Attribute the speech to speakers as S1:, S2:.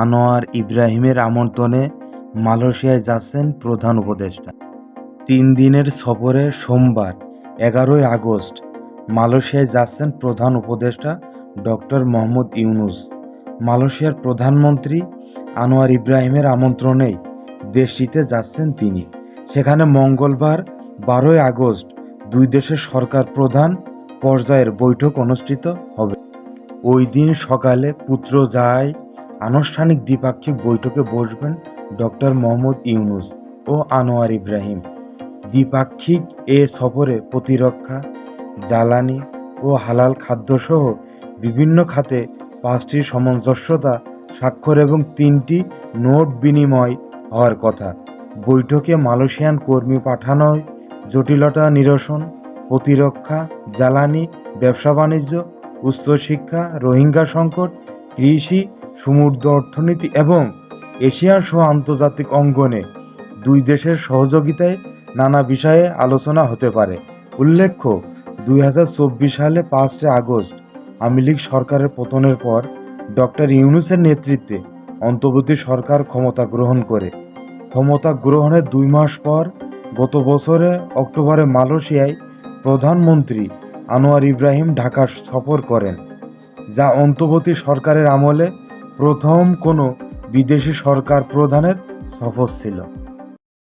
S1: আনোয়ার ইব্রাহিমের আমন্ত্রণে মালয়েশিয়ায় যাচ্ছেন প্রধান উপদেষ্টা। 3 দিনের সফরে সোমবার 11ই আগস্ট মালয়েশিয়ায় যাচ্ছেন প্রধান উপদেষ্টা ডক্টর মোহাম্মদ ইউনূস। মালয়েশিয়ার প্রধানমন্ত্রী আনোয়ার ইব্রাহিমের আমন্ত্রণেই দেশটিতে যাচ্ছেন তিনি। সেখানে মঙ্গলবার 12ই আগস্ট দুই দেশের সরকার প্রধান পর্যায়ের বৈঠক অনুষ্ঠিত হবে। ওই দিন সকালে পুত্রজায়ায় আনুষ্ঠানিক দ্বিপাক্ষিক বৈঠকে বসবেন ডক্টর মোহাম্মদ ইউনূস ও আনোয়ার ইব্রাহিম। দ্বিপাক্ষিক এ সফরে প্রতিরক্ষা, জ্বালানি ও হালাল খাদ্যসহ বিভিন্ন খাতে 5টি সামঞ্জস্যতা স্বাক্ষর এবং 3টি নোট বিনিময় হওয়ার কথা। বৈঠকে মালয়েশিয়ান কর্মী পাঠানোয় জটিলতা নিরসন, প্রতিরক্ষা, জ্বালানি, ব্যবসা বাণিজ্য, উচ্চশিক্ষা, রোহিঙ্গা সংকট, কৃষি, সমুদ্র অর্থনীতি এবং এশিয়ান সহ আন্তর্জাতিক অঙ্গনে দুই দেশের সহযোগিতায় নানা বিষয়ে আলোচনা হতে পারে। উল্লেখ্য, 2024 সালে 5 আগস্ট আওয়ামী লীগ সরকারের পতনের পর ডক্টর ইউনূসের নেতৃত্বে অন্তর্বর্তী সরকার ক্ষমতা গ্রহণ করে। ক্ষমতা গ্রহণের 2 মাস পর গত বছরে অক্টোবরে মালয়েশিয়ায় প্রধানমন্ত্রী আনোয়ার ইব্রাহিম ঢাকা সফর করেন, যা অন্তর্বর্তী সরকারের আমলে প্রথম কোনো বিদেশি সরকার প্রধানের সফর ছিল।